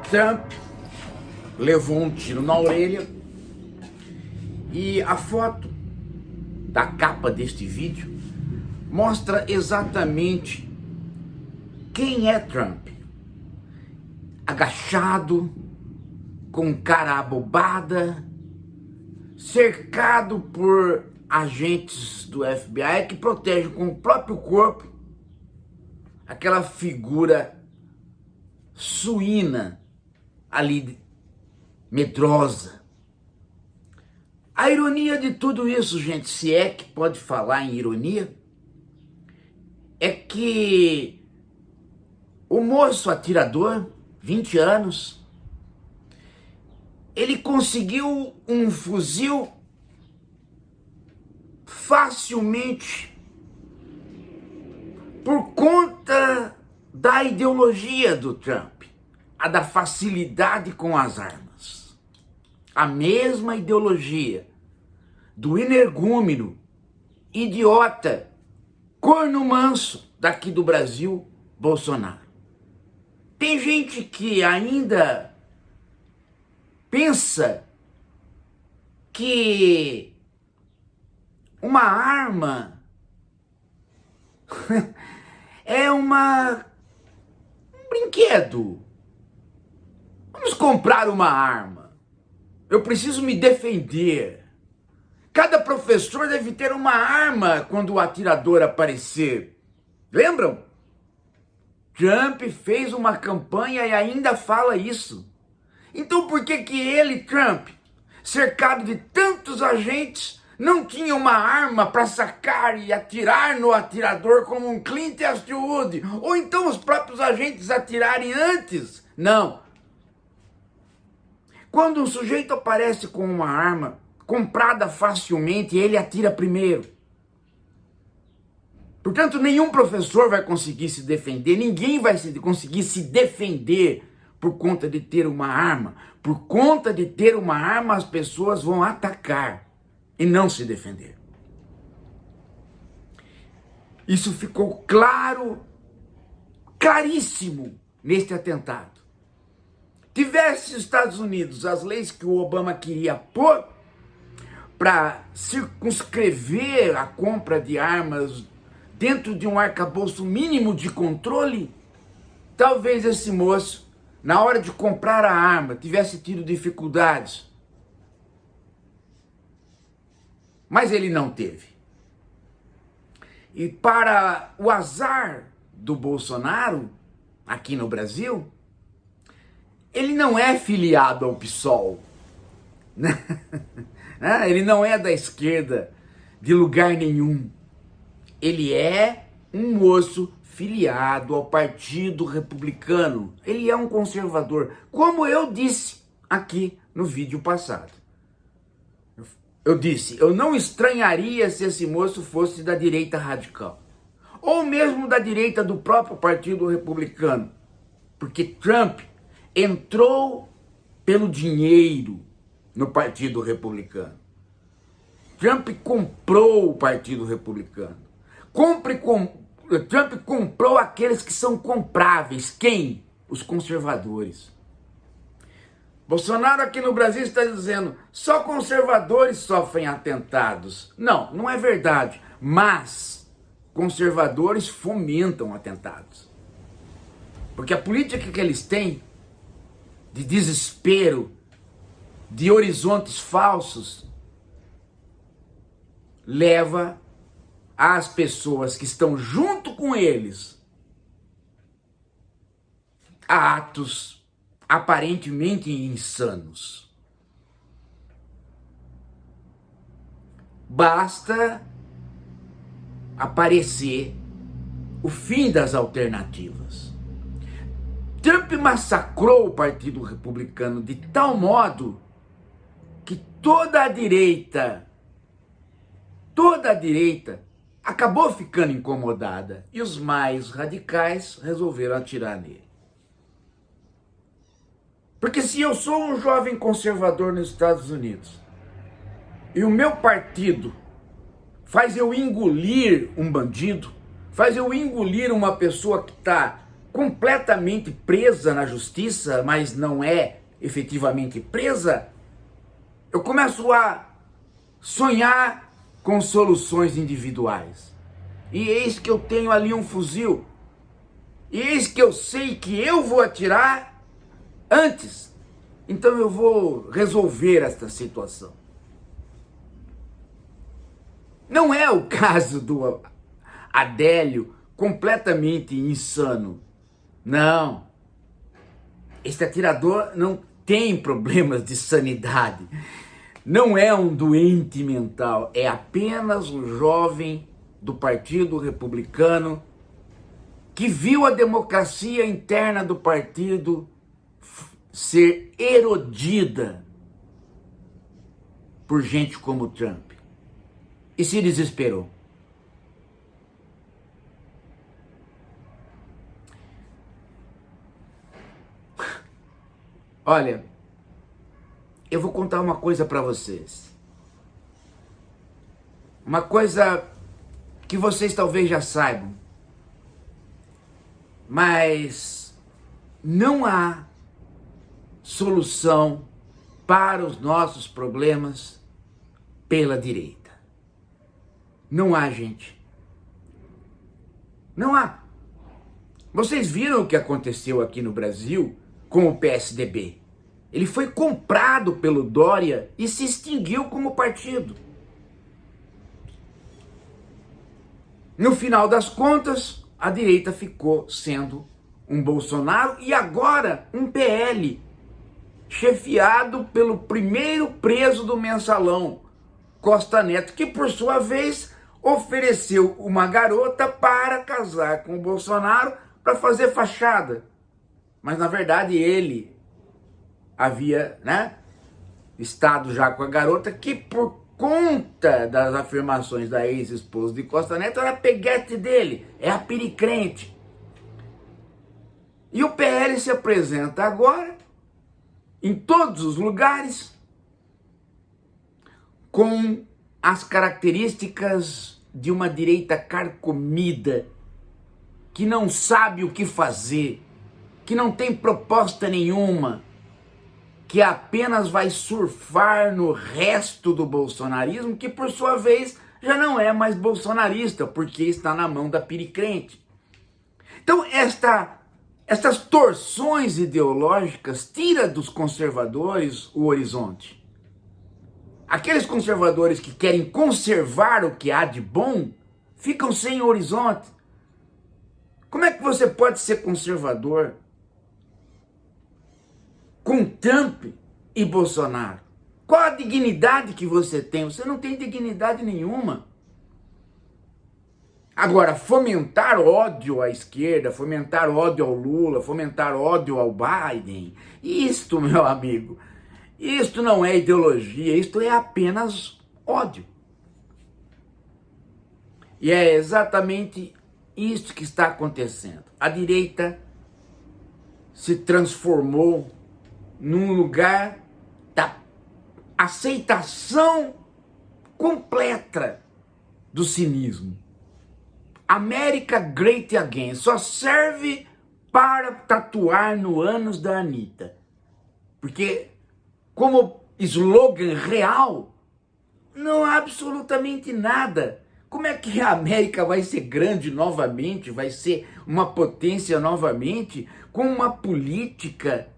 Trump levou um tiro na orelha e a foto da capa deste vídeo mostra exatamente quem é Trump. Agachado, com cara abobada, cercado por agentes do FBI que protegem com o próprio corpo aquela figura suína ali, medrosa. A ironia de tudo isso, gente, se é que pode falar em ironia, é que o moço atirador, 20 anos, ele conseguiu um fuzil facilmente por conta da ideologia do Trump, a da facilidade com as armas. A mesma ideologia do energúmeno, idiota, corno manso daqui do Brasil, Bolsonaro. Tem gente que ainda pensa que uma arma é um brinquedo. Vamos comprar uma arma. Eu preciso me defender. Cada professor deve ter uma arma quando o atirador aparecer. Lembram? Trump fez uma campanha e ainda fala isso. Então por que ele, Trump, cercado de tantos agentes, não tinha uma arma para sacar e atirar no atirador como um Clint Eastwood? Ou então os próprios agentes atirarem antes? Não. Quando um sujeito aparece com uma arma comprada facilmente, ele atira primeiro. Portanto, nenhum professor vai conseguir se defender, ninguém vai conseguir se defender por conta de ter uma arma. Por conta de ter uma arma, as pessoas vão atacar e não se defender. Isso ficou claro, claríssimo neste atentado. Tivesse os Estados Unidos as leis que o Obama queria pôr para circunscrever a compra de armas dentro de um arcabouço mínimo de controle, talvez esse moço, na hora de comprar a arma, tivesse tido dificuldades. Mas ele não teve. E para o azar do Bolsonaro, aqui no Brasil, ele não é filiado ao PSOL. Ele não é da esquerda de lugar nenhum. Ele é um moço filiado ao Partido Republicano. Ele é um conservador, como eu disse aqui no vídeo passado. Eu disse, eu não estranharia se esse moço fosse da direita radical, ou mesmo da direita do próprio Partido Republicano, porque Trump entrou pelo dinheiro no Partido Republicano. Trump comprou o Partido Republicano. Trump comprou aqueles que são compráveis. Quem? Os conservadores. Bolsonaro aqui no Brasil está dizendo, só conservadores sofrem atentados. Não, não é verdade. Mas conservadores fomentam atentados. Porque a política que eles têm de desespero, de horizontes falsos, leva as pessoas que estão junto com eles a atos aparentemente insanos. Basta aparecer o fim das alternativas. Trump massacrou o Partido Republicano de tal modo que toda a direita acabou ficando incomodada e os mais radicais resolveram atirar nele. Porque se eu sou um jovem conservador nos Estados Unidos e o meu partido faz eu engolir um bandido, faz eu engolir uma pessoa que está completamente presa na justiça, mas não é efetivamente presa, eu começo a sonhar com soluções individuais. E eis que eu tenho ali um fuzil. E eis que eu sei que eu vou atirar antes. Então eu vou resolver esta situação. Não é o caso do Adélio completamente insano. Não. Este atirador não tem problemas de sanidade. Não é um doente mental. É apenas um jovem do Partido Republicano que viu a democracia interna do partido ser erodida por gente como Trump. E se desesperou. Olha, eu vou contar uma coisa para vocês. Uma coisa que vocês talvez já saibam. Mas não há solução para os nossos problemas pela direita. Não há, gente. Não há. Vocês viram o que aconteceu aqui no Brasil com o PSDB? Ele foi comprado pelo Dória e se extinguiu como partido. No final das contas, a direita ficou sendo um Bolsonaro e agora um PL, chefiado pelo primeiro preso do mensalão, Costa Neto, que por sua vez ofereceu uma garota para casar com o Bolsonaro para fazer fachada. Mas na verdade ele havia, estado já com a garota que por conta das afirmações da ex-esposa de Costa Neto era peguete dele, é a piricrente. E o PL se apresenta agora em todos os lugares com as características de uma direita carcomida, que não sabe o que fazer, que não tem proposta nenhuma, que apenas vai surfar no resto do bolsonarismo, que por sua vez já não é mais bolsonarista, porque está na mão da piricrente. Então estas torções ideológicas tiram dos conservadores o horizonte. Aqueles conservadores que querem conservar o que há de bom, ficam sem horizonte. Como é que você pode ser conservador com Trump e Bolsonaro? Qual a dignidade que você tem? Você não tem dignidade nenhuma. Agora, fomentar ódio à esquerda, fomentar ódio ao Lula, fomentar ódio ao Biden, isto, meu amigo, isto não é ideologia, isto é apenas ódio. E é exatamente isso que está acontecendo. A direita se transformou num lugar da aceitação completa do cinismo. América Great Again só serve para tatuar no ânus da Anitta. Porque como slogan real, não há absolutamente nada. Como é que a América vai ser grande novamente, vai ser uma potência novamente, com uma política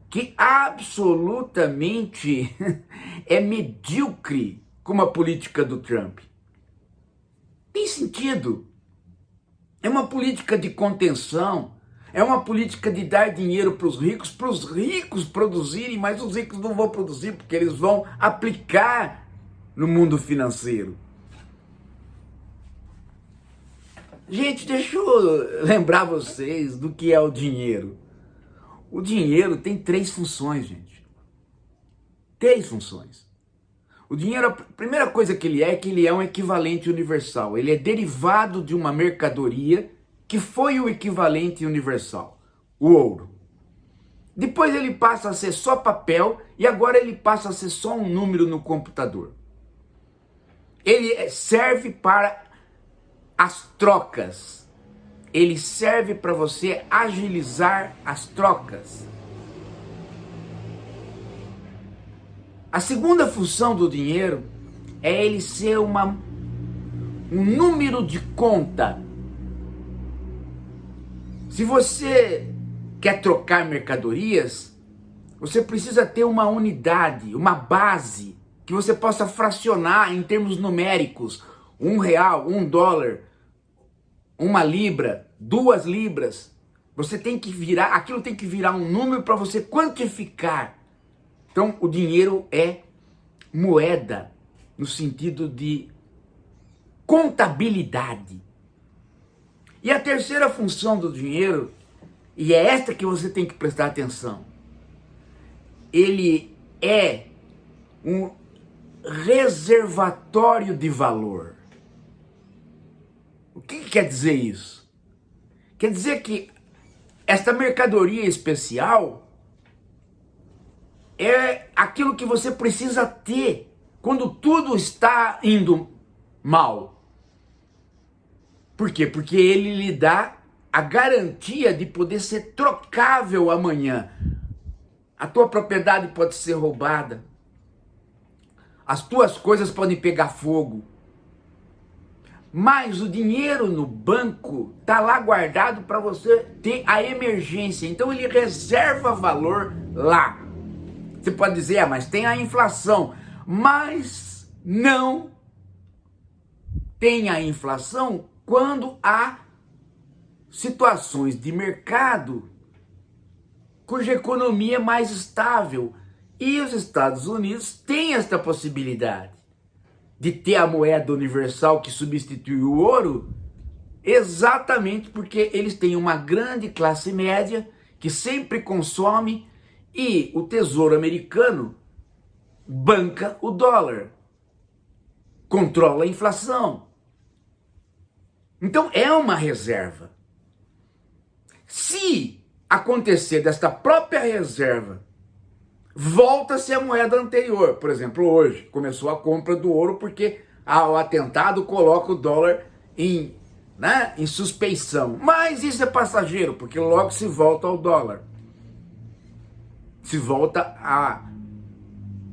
que absolutamente é medíocre, como a política do Trump? Tem sentido. É uma política de contenção, é uma política de dar dinheiro para os ricos produzirem, mas os ricos não vão produzir porque eles vão aplicar no mundo financeiro. Gente, deixa eu lembrar vocês do que é o dinheiro. O dinheiro tem 3 funções, gente. 3 funções. O dinheiro, a primeira coisa que ele é que ele é um equivalente universal. Ele é derivado de uma mercadoria que foi o equivalente universal, o ouro. Depois ele passa a ser só papel e agora ele passa a ser só um número no computador. Ele serve para as trocas. ele serve para você agilizar as trocas. A segunda função do dinheiro é ele ser um número de conta. Se você quer trocar mercadorias, você precisa ter uma unidade, uma base, que você possa fracionar em termos numéricos. R$1, $1, 1 libra, 2 libras. Você tem que virar, aquilo tem que virar um número para você quantificar. Então, o dinheiro é moeda no sentido de contabilidade. E a terceira função do dinheiro, e é esta que você tem que prestar atenção, ele é um reservatório de valor. O que quer dizer isso? Quer dizer que esta mercadoria especial é aquilo que você precisa ter quando tudo está indo mal. Por quê? Porque ele lhe dá a garantia de poder ser trocável amanhã. A tua propriedade pode ser roubada. As tuas coisas podem pegar fogo. Mas o dinheiro no banco está lá guardado para você ter a emergência. Então ele reserva valor lá. Você pode dizer, mas tem a inflação. Mas não tem a inflação quando há situações de mercado cuja economia é mais estável. E os Estados Unidos têm esta possibilidade de ter a moeda universal que substitui o ouro, exatamente porque eles têm uma grande classe média que sempre consome e o Tesouro Americano banca o dólar, controla a inflação. Então é uma reserva. Se acontecer desta própria reserva, volta-se a moeda anterior. Por exemplo, hoje começou a compra do ouro porque o atentado coloca o dólar em suspeição. Mas isso é passageiro, porque logo se volta ao dólar. Se volta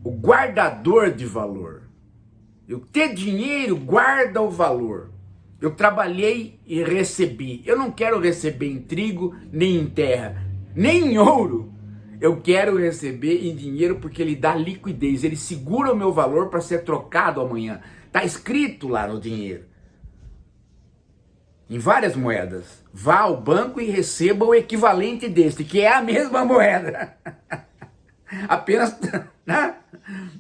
o guardador de valor. Eu ter dinheiro guarda o valor. Eu trabalhei e recebi. Eu não quero receber em trigo, nem em terra, nem em ouro. Eu quero receber em dinheiro porque ele dá liquidez. Ele segura o meu valor para ser trocado amanhã. Está escrito lá no dinheiro. Em várias moedas. Vá ao banco e receba o equivalente deste, que é a mesma moeda. Apenas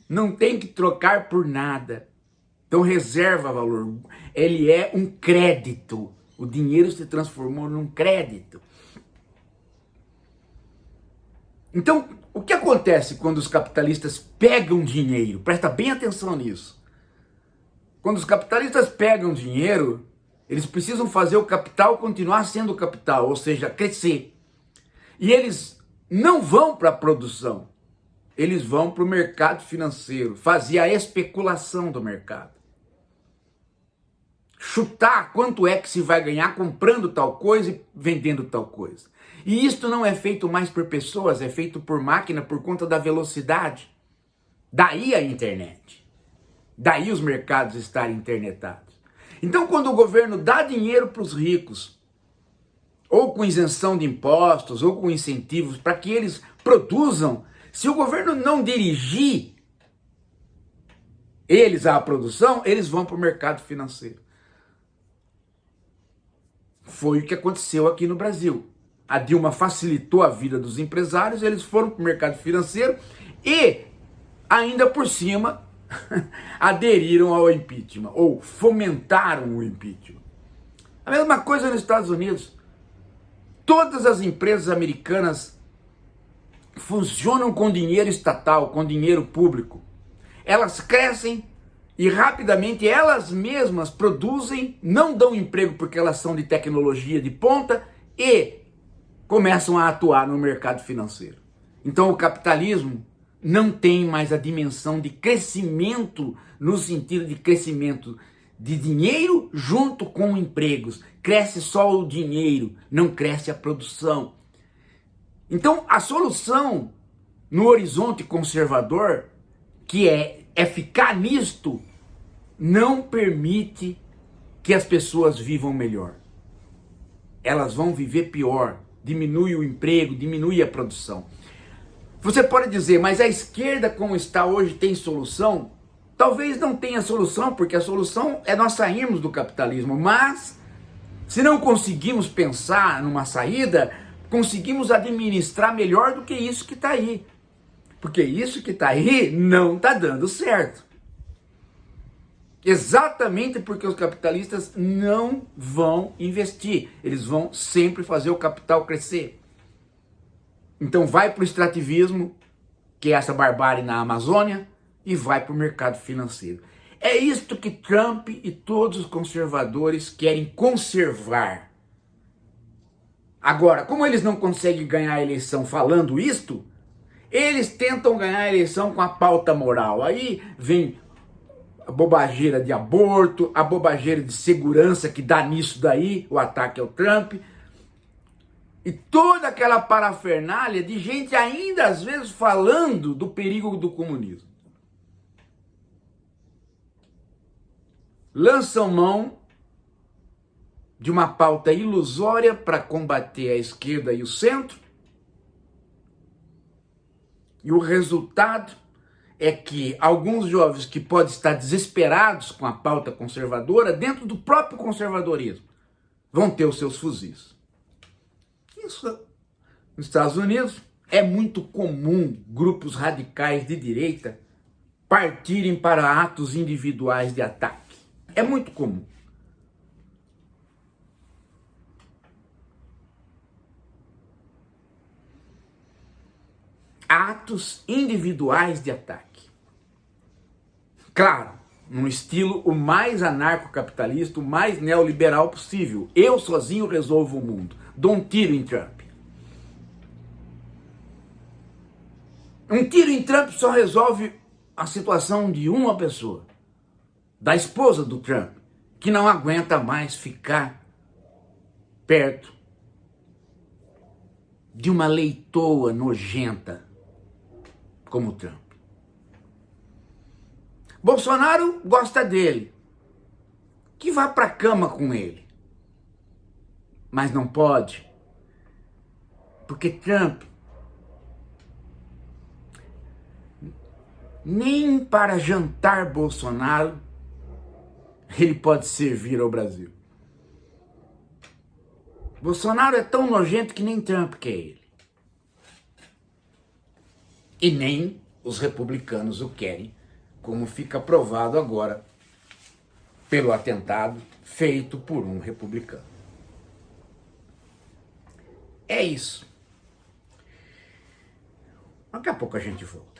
não tem que trocar por nada. Então reserva valor. Ele é um crédito. O dinheiro se transformou num crédito. Então, o que acontece quando os capitalistas pegam dinheiro? Presta bem atenção nisso. Quando os capitalistas pegam dinheiro, eles precisam fazer o capital continuar sendo capital, ou seja, crescer. E eles não vão para a produção. Eles vão para o mercado financeiro, fazer a especulação do mercado. Chutar quanto é que se vai ganhar comprando tal coisa e vendendo tal coisa. E isto não é feito mais por pessoas, é feito por máquina por conta da velocidade. Daí a internet. Daí os mercados estarem internetados. Então quando o governo dá dinheiro para os ricos, ou com isenção de impostos, ou com incentivos para que eles produzam, se o governo não dirigir eles à produção, eles vão para o mercado financeiro. Foi o que aconteceu aqui no Brasil. A Dilma facilitou a vida dos empresários, eles foram para o mercado financeiro e, ainda por cima, aderiram ao impeachment, ou fomentaram o impeachment. A mesma coisa nos Estados Unidos. Todas as empresas americanas funcionam com dinheiro estatal, com dinheiro público. Elas crescem e rapidamente elas mesmas produzem, não dão emprego porque elas são de tecnologia de ponta e começam a atuar no mercado financeiro. Então o capitalismo não tem mais a dimensão de crescimento no sentido de crescimento de dinheiro junto com empregos. Cresce só o dinheiro, não cresce a produção. Então, a solução no horizonte conservador, que é ficar nisto, não permite que as pessoas vivam melhor. Elas vão viver pior, diminui o emprego, diminui a produção. Você pode dizer, mas a esquerda como está hoje tem solução? Talvez não tenha solução, porque a solução é nós sairmos do capitalismo, mas se não conseguimos pensar numa saída, conseguimos administrar melhor do que isso que está aí. Porque isso que está aí não está dando certo. Exatamente porque os capitalistas não vão investir. Eles vão sempre fazer o capital crescer. Então vai para o extrativismo, que é essa barbárie na Amazônia, e vai para o mercado financeiro. É isto que Trump e todos os conservadores querem conservar. Agora, como eles não conseguem ganhar a eleição falando isto, eles tentam ganhar a eleição com a pauta moral. Aí vem a bobageira de aborto, a bobageira de segurança que dá nisso daí, o ataque ao Trump, e toda aquela parafernália de gente ainda às vezes falando do perigo do comunismo. Lançam mão de uma pauta ilusória para combater a esquerda e o centro, e o resultado é que alguns jovens que podem estar desesperados com a pauta conservadora, dentro do próprio conservadorismo, vão ter os seus fuzis. Isso nos Estados Unidos é muito comum grupos radicais de direita partirem para atos individuais de ataque. É muito comum. Atos individuais de ataque. Claro, num estilo o mais anarcocapitalista, o mais neoliberal possível. Eu sozinho resolvo o mundo. Dou um tiro em Trump. Um tiro em Trump só resolve a situação de uma pessoa, da esposa do Trump, que não aguenta mais ficar perto de uma leitoa nojenta como Trump. Bolsonaro gosta dele, que vá para a cama com ele, mas não pode, porque Trump nem para jantar Bolsonaro ele pode servir ao Brasil. Bolsonaro é tão nojento que nem Trump quer ele. E nem os republicanos o querem, como fica provado agora pelo atentado feito por um republicano. É isso. Daqui a pouco a gente volta.